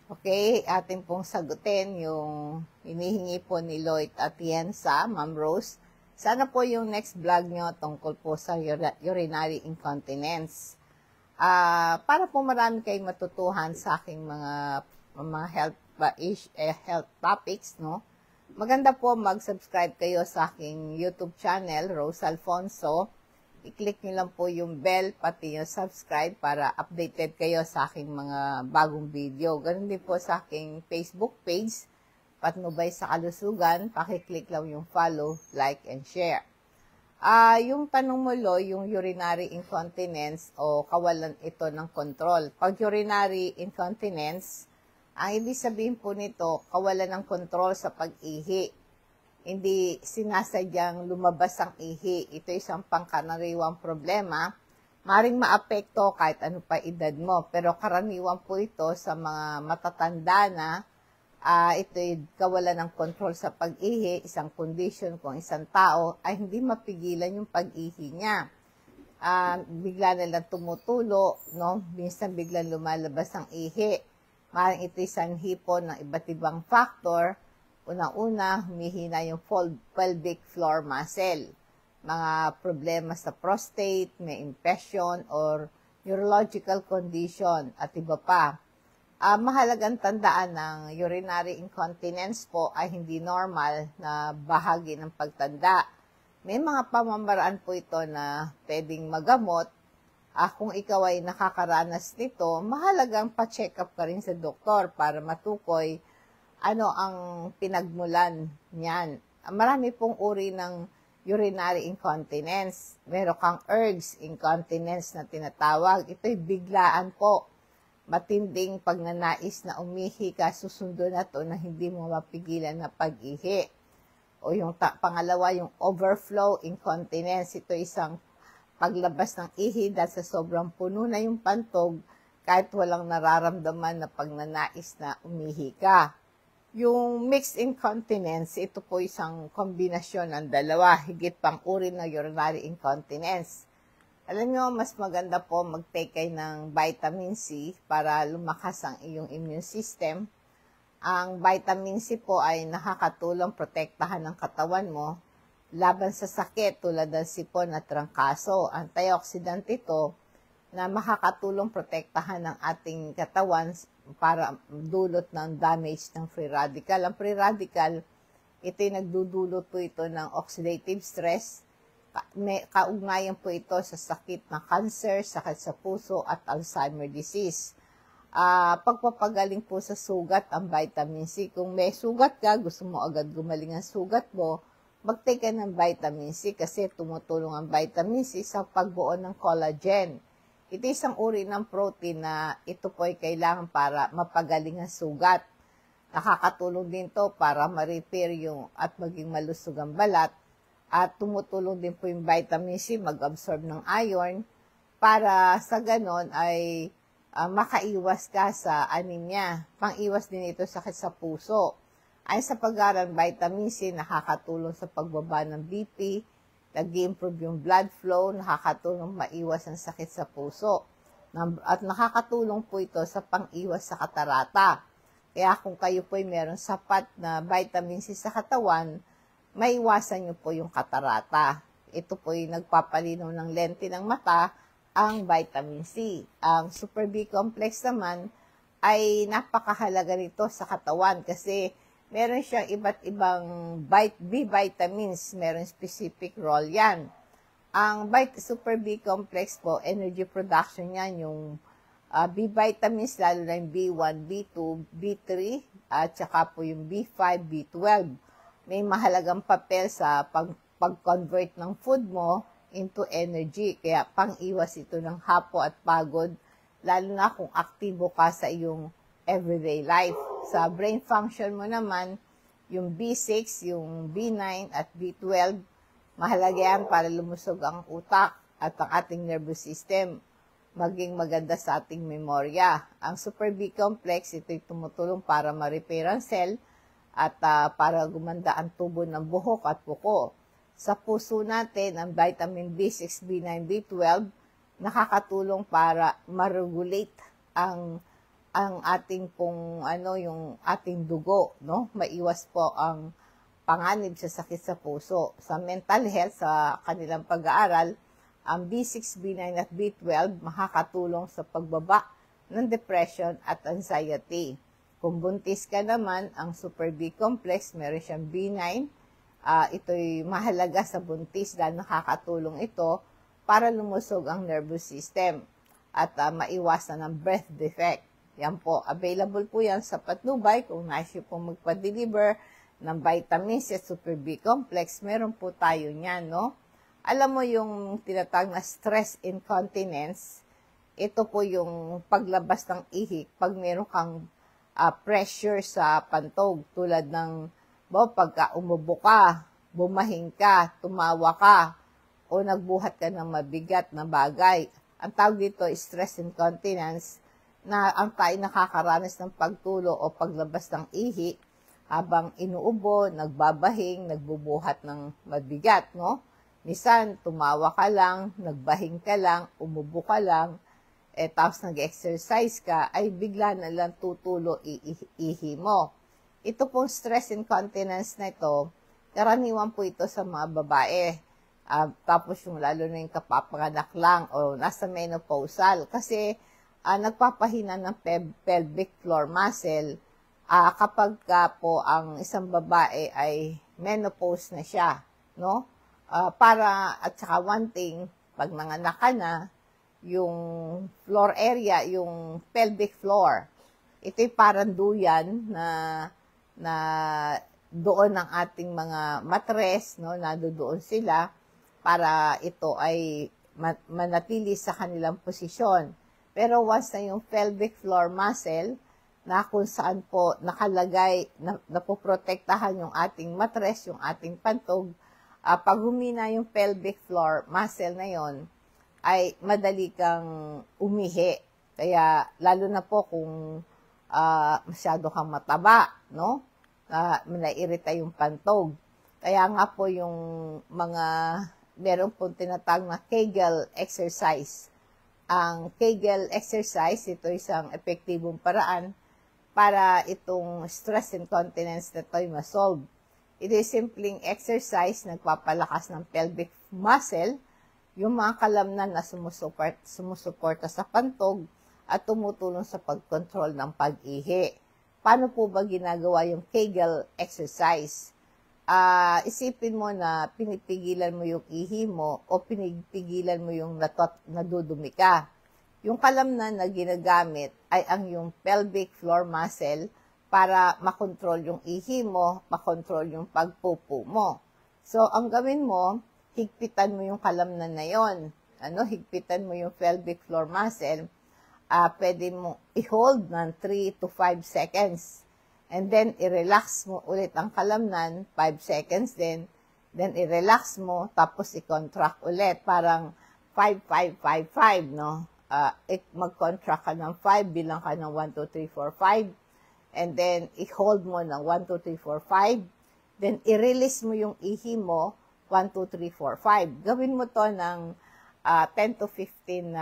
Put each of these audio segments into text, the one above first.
Okay, atin pong sagutin yung hinihingi po ni Lloyd Atienza, Ma'am Rose. Sana po yung next vlog nyo tungkol po sa urinary incontinence. Para po marami kayong matutuhan sa aking mga health topics, no? Maganda po mag-subscribe kayo sa aking YouTube channel, Rose Alfonso. I-click nyo lang po yung bell, pati yung subscribe para updated kayo sa aking mga bagong video. Ganun din po sa aking Facebook page, Patnubay sa Kalusugan. Pakiclick lang yung follow, like, and share. Yung tanong mo, Lo, yung urinary incontinence o kawalan ito ng control. Pag urinary incontinence, ang ibig sabihin po nito, kawalan ng control sa pag-ihi. Hindi sinasadyang lumabas ang ihi. Ito isang pangkaraniwang problema. Maring maapekto kahit ano pa edad mo. Pero karaniwan po ito sa mga matatanda na ito'y kawalan ng control sa pag-ihi. Isang condition kung isang tao ay hindi mapigilan yung pag-ihi niya. Bigla na lang tumutulo, no? Minsan biglang lumalabas ang ihi. Maring ito'y sanhi po ng iba't ibang factor. Una-una, humihina yung pelvic floor muscle. Mga problema sa prostate, may infection, or neurological condition, at iba pa. Mahalagang tandaan ng urinary incontinence po ay hindi normal na bahagi ng pagtanda. May mga pamamaraan po ito na pwedeng magamot. Kung ikaw ay nakakaranas nito, mahalagang pa-check up ka rin sa doktor para matukoy ano ang pinagmulan niyan. Marami pong uri ng urinary incontinence. Meron kang urge incontinence na tinatawag. Ito'y biglaan po. Matinding pagnanais na umihi ka, susundo na to na hindi mo mapigilan na pag-ihi. O yung pangalawa, yung overflow incontinence. Ito isang paglabas ng ihi dahil sa sobrang puno na yung pantog kahit walang nararamdaman na pagnanais na umihi ka. Yung mixed incontinence, ito po isang kombinasyon ng dalawa, higit pang uri ng urinary incontinence. Alam nyo, mas maganda po mag-take kayo ng vitamin C para lumakas ang iyong immune system. Ang vitamin C po ay nakakatulong protektahan ng katawan mo laban sa sakit tulad ng sipon at trangkaso. Antioxidant ito na makakatulong protektahan ng ating katawan para dulot ng damage ng free radical. Ang free radical, ito'y nagdudulot po ito ng oxidative stress. May kaugnayan po ito sa sakit ng cancer, sakit sa puso at Alzheimer disease. Pagpapagaling po sa sugat ang vitamin C. Kung may sugat ka, gusto mo agad gumaling ang sugat mo, mag-take ka ng vitamin C kasi tumutulong ang vitamin C sa pagbuo ng collagen. Ito isang uri ng protein na ito po ay kailangan para mapagaling ang sugat. Nakakatulong din to para ma-repair yung at maging malusog ang balat. At tumutulong din po yung vitamin C mag-absorb ng iron para sa ganon ay makaiwas ka sa anemia. Pang-iwas din ito sakit sa puso. Ay sa pag-aaral, vitamin C nakakatulong sa pagbaba ng BP, nag-improve yung blood flow, nakakatulong maiwas ang sakit sa puso. At nakakatulong po ito sa pang-iwas sa katarata. Kaya kung kayo po ay meron sapat na vitamin C sa katawan, maiwasan nyo po yung katarata. Ito po ay nagpapalinaw ng lente ng mata, ang vitamin C. Ang Super B complex naman ay napakahalaga nito sa katawan kasi meron siyang iba't ibang B vitamins, meron specific role yan. Ang Super B complex po, energy production yan, yung B vitamins, lalo na yung B1, B2, B3, at saka po yung B5, B12. May mahalagang papel sa pag-convert ng food mo into energy, kaya pang-iwas ito ng hapo at pagod, lalo na kung aktibo ka sa iyong everyday life. Sa brain function mo naman, yung B6, yung B9 at B12, mahalaga yan para lumusog ang utak at ang ating nervous system, maging maganda sa ating memorya. Ang Super B complex, ito'y tumutulong para ma-repair ang cell at para gumanda ang tubo ng buhok at buko. Sa puso natin, ang vitamin B6, B9, B12, nakakatulong para ma-regulate ang ang ating pong yung ating dugo, no? Maiwas po ang panganib sa sakit sa puso. Sa mental health, sa kanilang pag-aaral, ang B6, B9 at B12 makakatulong sa pagbaba ng depression at anxiety. Kung buntis ka naman, ang Super B complex, meron siyang B9. Ito'y mahalaga sa buntis dahil nakakatulong ito para lumusog ang nervous system at maiwasan ang birth defect. Yan po, available po yan sa Patnubay. Kung nais nyo pong magpa-deliver ng vitamins at Super B complex, meron po tayo niyan, no? Alam mo yung tinatawag na stress incontinence, ito po yung paglabas ng ihik pag meron kang pressure sa pantog, tulad ng pagka umubo ka, bumahing ka, tumawa ka, o nagbuhat ka ng mabigat na bagay. Ang tawag dito is stress incontinence, na ang tayo nakakaranas ng pagtulo o paglabas ng ihi habang inuubo, nagbabahing, nagbubuhat ng mabigat, no? Minsan, tumawa ka lang, nagbahing ka lang, umubo ka lang, tapos nag-exercise ka, ay bigla na lang tutulo ihi mo. Ito pong stress incontinence na ito, karaniwan po ito sa mga babae. Tapos yung lalo na yung kapapanganak lang o nasa menopausal. Kasi nagpapahina ng pelvic floor muscle kapag po ang isang babae ay menopause na siya, no? At saka one thing, pag nanganak ka na, yung floor area, yung pelvic floor, ito'y parang duyan na doon ang ating mga matres, no? Nadoon sila para ito ay manatili sa kanilang posisyon. Pero once na yung pelvic floor muscle, na kung saan po nakalagay, napoprotektahan yung ating matres, yung ating pantog, pag humina yung pelvic floor muscle na yon, ay madali kang umihi. Kaya lalo na po kung masyado kang mataba, no? Naiirita yung pantog. Kaya nga po yung meron po tinatawag na Kegel exercise. Ang Kegel exercise, ito isang epektibong paraan para itong stress incontinence na ito'y masolve. Ito ay simpleng exercise, nagpapalakas ng pelvic muscle, yung mga kalamnan na sumusuporta sa pantog at tumutulong sa pag-control ng pag-ihi. Paano po ba ginagawa yung Kegel exercise? Isipin mo na pinipigilan mo yung ihi mo o pinipigilan mo yung nadudumi ka. Yung kalamnan na ginagamit ay ang yung pelvic floor muscle para makontrol yung ihi mo, makontrol yung pagpupo mo. So, ang gawin mo, higpitan mo yung kalamnan na yon. Higpitan mo yung pelvic floor muscle. Pwede mo i-hold ng 3 to 5 seconds. And then, i-relax mo ulit ang kalamnan, 5 seconds din. Then, i-relax mo, tapos i-contract ulit. Parang 5-5-5-5, no? Mag-contract ka ng 5, bilang ka ng 1, 2, 3, 4, 5. And then, i-hold mo ng 1, 2, 3, 4, 5. Then, i-release mo yung ihi mo, 1, 2, 3, 4, 5. Gawin mo to ng 10 to 15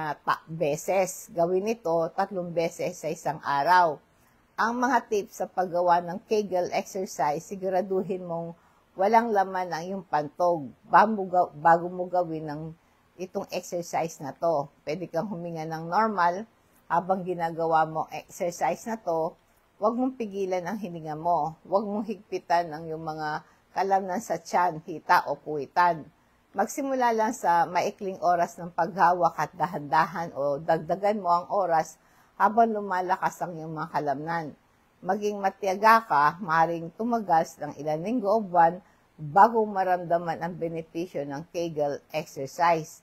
beses. Gawin ito 3 beses sa isang araw. Ang mga tips sa paggawa ng Kegel exercise, siguraduhin mong walang laman ang iyong pantog bago mo gawin itong exercise na to. Pwede kang huminga ng normal habang ginagawa mo exercise na to. Huwag mong pigilan ang hininga mo. Huwag mong higpitan ang iyong mga kalamnan sa tiyan, hita o puwitan. Magsimula lang sa maikling oras ng paghawak at dahan-dahan o dagdagan mo ang oras habang lumalakas ang iyong mga kalamnan. Maging matiyaga ka, maaaring tumagas ng ilang linggo o buwan bago maramdaman ang benepisyo ng Kegel exercise.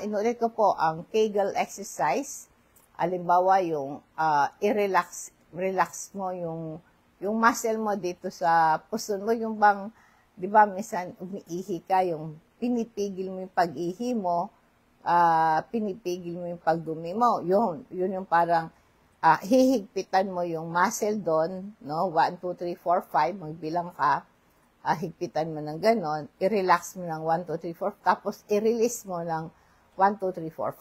Inulit ko po ang Kegel exercise. Halimbawa, yung relax mo yung muscle mo dito sa puso mo, yung bang, di ba, minsan umiihi ka, yung pinipigil mo yung pag-ihi mo, pinipigil mo yung pagdumi mo. Yun yung parang hihigpitan mo yung muscle doon, no? 1, 2, 3, 4, 5, magbilang ka, higpitan mo ng ganon, i-relax mo ng 1, 2, 3, 4, tapos i-release mo ng 1, 2, 3, 4,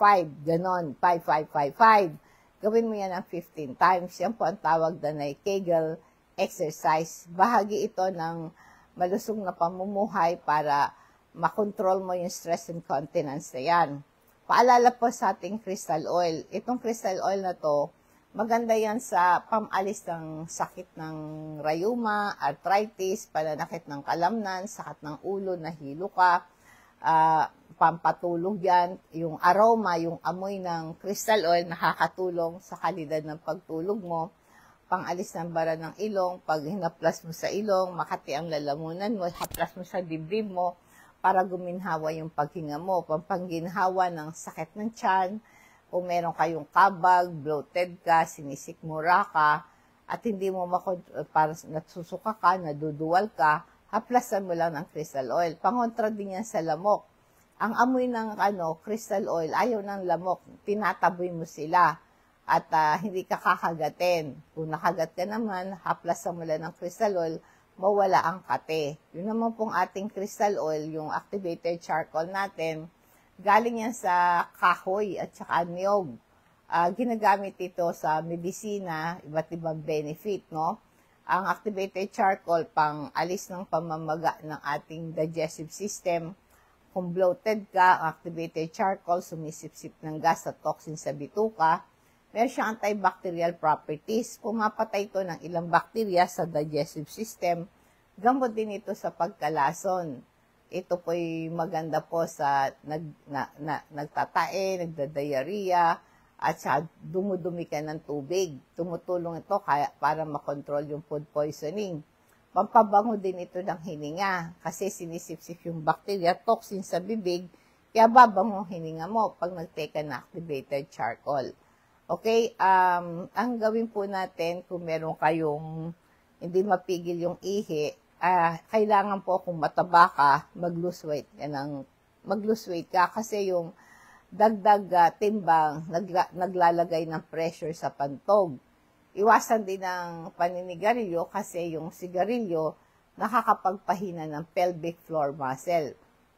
5, ganon, 5, 5, 5, 5. Gawin mo yan ng 15 times. Yan po ang tawag na Kegel exercise. Bahagi ito ng malusog na pamumuhay para makontrol mo yung stress incontinence na yan. Paalala po sa ating crystal oil. Itong crystal oil na to, maganda yan sa pamalis ng sakit ng rayuma, arthritis, pananakit ng kalamnan, sakit ng ulo, nahilo ka, pampatulog yan. Yung aroma, yung amoy ng crystal oil, nakakatulong sa kalidad ng pagtulog mo. Pangalis ng bara ng ilong, pag hinaplas mo sa ilong, makati ang lalamunan mo, haplas mo sa dibdib mo, para guminhawa yung paghinga mo. Pampangginhawa ng sakit ng tiyan, kung meron kayong kabag, bloated ka, sinisikmura ka, at hindi mo para nasusuka ka, naduduwal ka, haplasan mo lang ng crystal oil. Pangontra din yan sa lamok. Ang amoy ng crystal oil, ayaw ng lamok, tinataboy mo sila at hindi ka kakagatin. Kung nakagat ka naman, haplasan mo lang ng crystal oil, mawala ang kate. Yun naman pong ating crystal oil, yung activated charcoal natin, galing yan sa kahoy at saka niyog. Ginagamit ito sa medisina, iba't ibang benefit, no? Ang activated charcoal, pang alis ng pamamaga ng ating digestive system. Kung bloated ka, ang activated charcoal, sumisipsip ng gas at toxin sa bituka. Meron siyang antibacterial properties. Pumapatay ito ng ilang bakterya sa digestive system. Gamot din ito sa pagkalason. Ito po'y maganda po sa nagtatae, nagda-diarrhea, at sa dumudumi ka ng tubig. Tumutulong ito para makontrol yung food poisoning. Pampabango din ito ng hininga kasi sinisipsip yung bakterya, toxin sa bibig, kaya babango hininga mo pag nagtake na activated charcoal. Okay, ang gawin po natin kung meron kayong hindi mapigil yung ihi, kailangan po kung mataba ka, mag-lose weight ka kasi yung dagdag timbang naglalagay ng pressure sa pantog. Iwasan din ng paninigarilyo kasi yung sigarilyo nakakapagpahina ng pelvic floor muscle.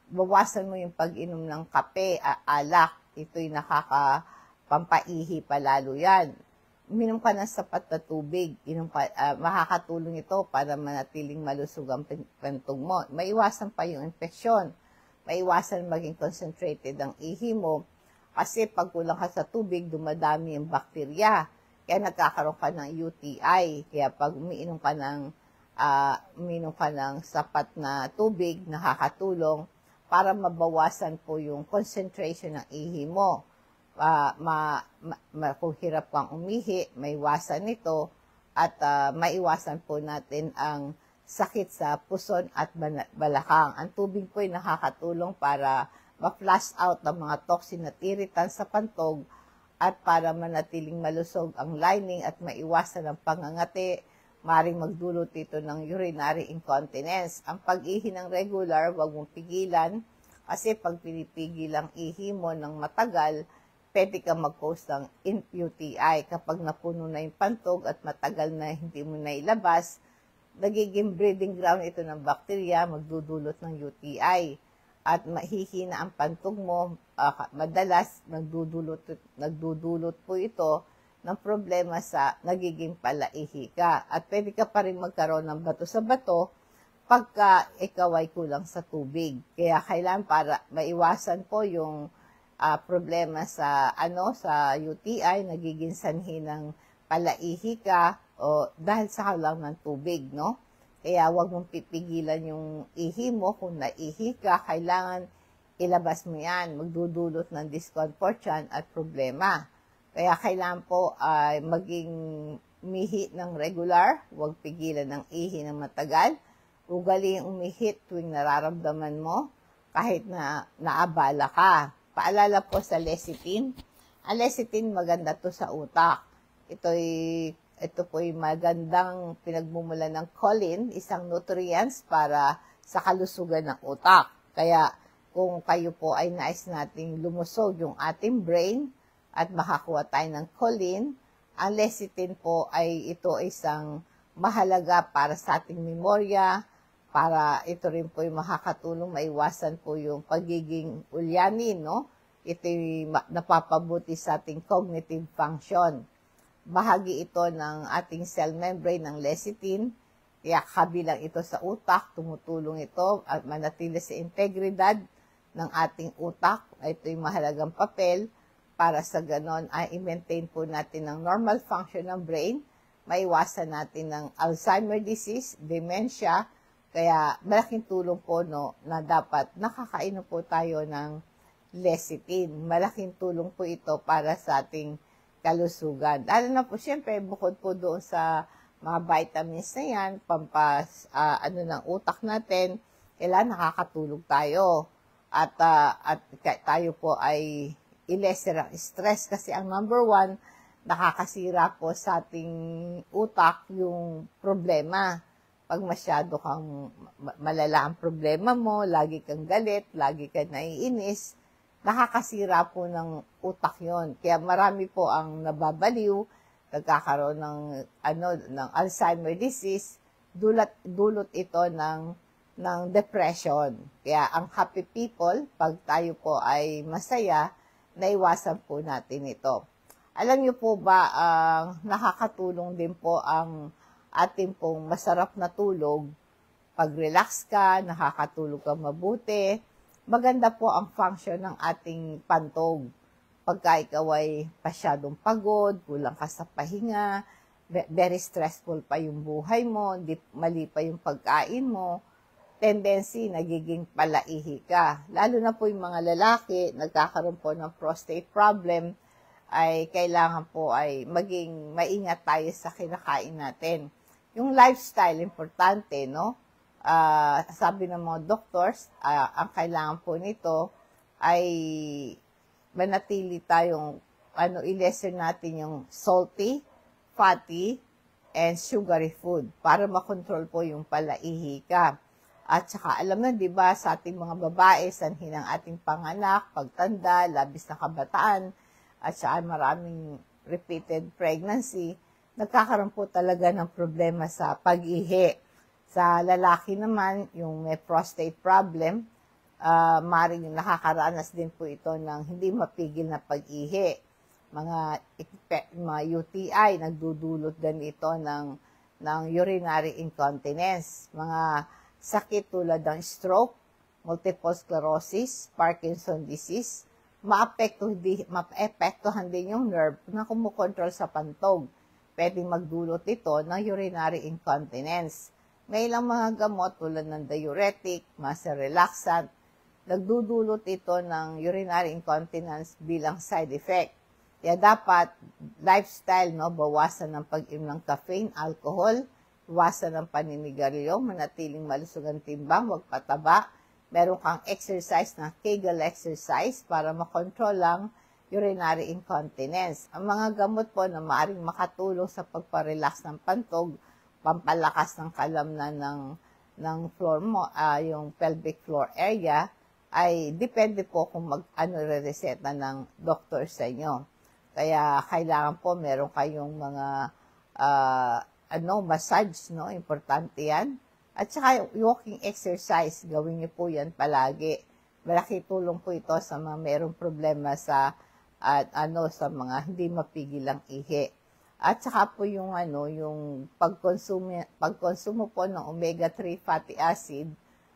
Bawasan mo yung pag-inom ng kape, alak, ito'y pampaihi pa lalo yan. Uminom ka ng sapat na tubig. Makakatulong ito para manatiling malusog ang pantog mo. Maiwasan pa yung infeksyon. Maiwasan maging concentrated ang ihi mo. Kasi pag kulang ka sa tubig, dumadami yung bakterya. Kaya nagkakaroon ka ng UTI. Kaya pag uminom ka ng sapat na tubig, nakakatulong para mabawasan po yung concentration ng ihi mo. Kung hirap kang umihi, maiwasan nito at maiwasan po natin ang sakit sa puson at balakang. Ang tubig po ay nakakatulong para ma-flush out ang mga toxin at irritant sa pantog at para manatiling malusog ang lining at maiwasan ang pangangati, maring magdulot ito ng urinary incontinence. Ang pag-ihi ng regular, huwag mong pigilan kasi pag pinipigil ang ihi mo ng matagal, pwede ka mag-cause ng UTI. Kapag napuno na yung pantog at matagal na hindi mo na ilabas, nagiging breeding ground ito ng bakterya, magdudulot ng UTI. At mahihina ang pantog mo, madalas nagdudulot po ito ng problema sa nagiging palaihi ka. At pwede ka pa rin magkaroon ng bato sa bato pagka ikaw ay kulang sa tubig. Kaya kailangan para maiwasan po yung problema sa UTI, nagiging sanhi ng palaihi ka o dahil sa kulang ng tubig, no? Kaya huwag mong pipigilan yung ihi mo. Kung naihi ka, kailangan ilabas mo yan. Magdudulot ng discomfort yan at problema. Kaya kailangan po maging mihi ng regular, huwag pigilan ng ihi ng matagal. Ugaling umihi tuwing nararamdaman mo kahit na naabala ka. Paalala po sa lecithin. Ang lecithin maganda to sa utak. Ito po'y magandang pinagmumulan ng choline, isang nutrients para sa kalusugan ng utak. Kaya kung kayo po ay nais nating lumusog yung ating brain at makakuha tayo ng choline, ang lecithin po ay isang mahalaga para sa ating memorya, para ito rin po yung makakatulong maiwasan po yung pagiging ulyanin, no? Ito'y napapabuti sa ating cognitive function. bahagi ito ng ating cell membrane ng lecithin, kaya kabilang ito sa utak, tumutulong ito at manatili sa integridad ng ating utak. Ito yung mahalagang papel para sa ganon ay i-maintain po natin ang normal function ng brain, maiwasan natin ng Alzheimer disease, dementia, kaya malaking tulong po na dapat nakakainom po tayo ng lecithin. Malaking tulong po ito para sa ating kalusugan. Lalo na po, siyempre, bukod po doon sa mga vitamins na yan, ng utak natin, kailangan nakakatulog tayo. At tayo po ay i-lesser ang stress kasi ang number one, nakakasira po sa ating utak yung problema. Pag masyado kang malala ang problema mo, lagi kang galit, lagi kang naiinis, nakakasira po ng utak yon. Kaya marami po ang nababaliw, nagkakaroon ng Alzheimer disease, dulot ito ng depression. Kaya ang happy people, pag tayo po ay masaya, naiwasan po natin ito. Alam niyo po ba, nakakatulong din po ang ating pong masarap na tulog. Pag relax ka, nakakatulog ka mabuti, maganda po ang function ng ating pantog. Pagka ikaw ay pasyadong pagod, kulang ka sa pahinga, very stressful pa yung buhay mo, mali pa yung pagkain mo, tendency, nagiging palaihi ka. Lalo na po yung mga lalaki, nagkakaroon po ng prostate problem, ay kailangan po ay maging maingat tayo sa kinakain natin. Yung lifestyle, importante, no? Sabi ng mga doctors, ang kailangan po nito ay manatili tayong, i-lessen natin yung salty, fatty, and sugary food para makontrol po yung palaihi ka. At saka alam na, di ba, sa ating mga babae, sanhin ang ating panganak, pagtanda, labis na kabataan, at saka maraming repeated pregnancy, nagkakaroon po talaga ng problema sa pag-ihi. Sa lalaki naman, yung may prostate problem, maring nakakaranas din po ito ng hindi mapigil na pag-ihi. Mga UTI, nagdudulot din ito ng urinary incontinence. Mga sakit tulad ng stroke, multiple sclerosis, Parkinson disease, maapektuhan din yung nerve na kumukontrol sa pantog. Pwedeng magdulot ito ng urinary incontinence. May ilang mga gamot tulad ng diuretic, muscle relaxant, nagdudulot ito ng urinary incontinence bilang side effect. Kaya dapat lifestyle, bawasan ng pag-inom ng caffeine, alcohol, bawasan ng paninigarilyo, manatiling malusog ang timbang, huwag pataba. Meron kang exercise na Kegel exercise para makontrol lang urinary incontinence. Ang mga gamot po na maaaring makatulong sa pagparelax ng pantog, pampalakas ng kalamnan ng floor mo, yung pelvic floor area, ay depende po kung re-reseta ng doktor sa inyo. Kaya kailangan po meron kayong mga massage, importante yan. At saka walking exercise, gawin niyo po yan palagi. Malaki tulong po ito sa mga merong problema sa mga hindi mapigil ang ihi. At saka po yung pagkonsumo po ng omega-3 fatty acid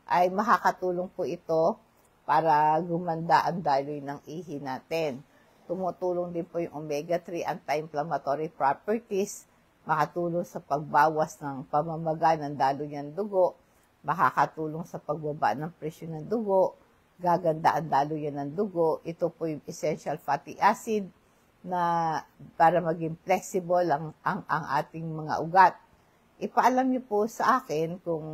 ay makakatulong po ito para gumanda ang daloy ng ihi natin. Tumutulong din po yung omega-3 anti-inflammatory properties, makatulong sa pagbawas ng pamamaga ng daloy ng dugo, makakatulong sa pagbaba ng presyon ng dugo, gaganda ang daloy ng dugo. Ito po yung essential fatty acid na para maging flexible ang ating mga ugat. Ipaalam niyo po sa akin kung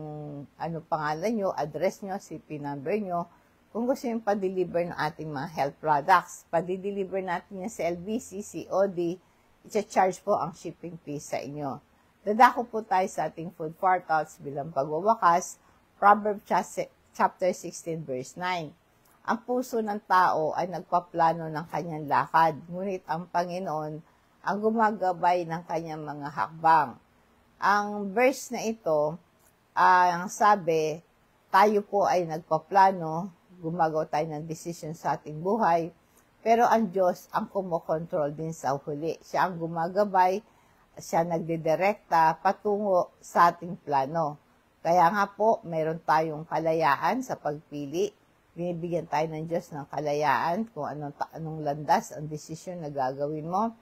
ano pangalan niyo, address niyo, CP number niyo, kung gusto niyo pa-deliver ng ating mga health products. Pa-deliver natin yan sa LBC, COD, i-charge po ang shipping fee sa inyo. Dadako po tayo sa ating food for thoughts bilang pagwawakas, Proverbs chapter 16 verse 9. Ang puso ng tao ay nagpaplano ng kanyang lakad, ngunit ang Panginoon ang gumagabay ng kanyang mga hakbang. Ang verse na ito, ang sabi, tayo po ay nagpaplano, gumagawa tayo ng decision sa ating buhay, Pero ang Diyos ang kumokontrol din sa huli. Siya ang gumagabay, siya nagdidirekta patungo sa ating plano. Kaya nga po, mayroon tayong kalayaan sa pagpili. Binibigyan tayo ng Diyos ng kalayaan kung anong landas, ang desisyon na gagawin mo.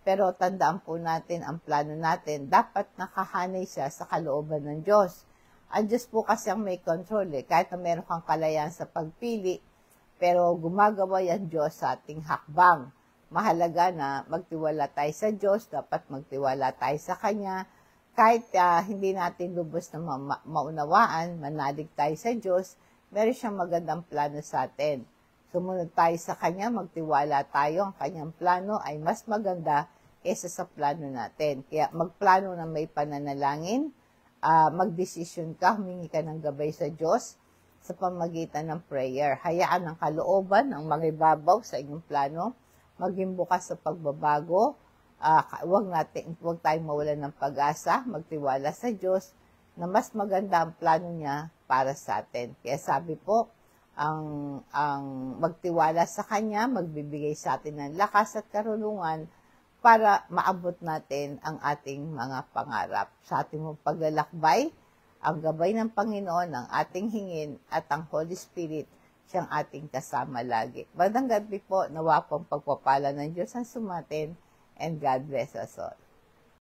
Pero tandaan po natin, ang plano natin, dapat nakahanay siya sa kalooban ng Diyos. Ang Diyos po kasi ang may control kahit na meron kang kalayaan sa pagpili, pero gumagawa yan Diyos sa ating hakbang. Mahalaga na magtiwala tayo sa Diyos, dapat magtiwala tayo sa Kanya, kahit hindi natin lubos na maunawaan, manalig tayo sa Diyos, meron siyang magandang plano sa atin. Sumunod tayo sa Kanya, magtiwala tayo, ang Kanyang plano ay mas maganda kaysa sa plano natin. Kaya magplano na may pananalangin, magdesisyon ka, humingi ka ng gabay sa Diyos sa pamagitan ng prayer. Hayaan ang kalooban, ang magibabaw sa inyong plano, maging bukas sa pagbabago, huwag tayong mawalan ng pag-asa, magtiwala sa Diyos na mas maganda ang plano niya para sa atin. Kaya sabi po, ang magtiwala sa Kanya, magbibigay sa atin ng lakas at karunungan para maabot natin ang ating mga pangarap. Sa ating paglalakbay, ang gabay ng Panginoon, ang ating hingin at ang Holy Spirit, siyang ating kasama lagi. Magandang gabi po, nawa po ang pagpapala ng Diyos ang sumatin, and God bless us all.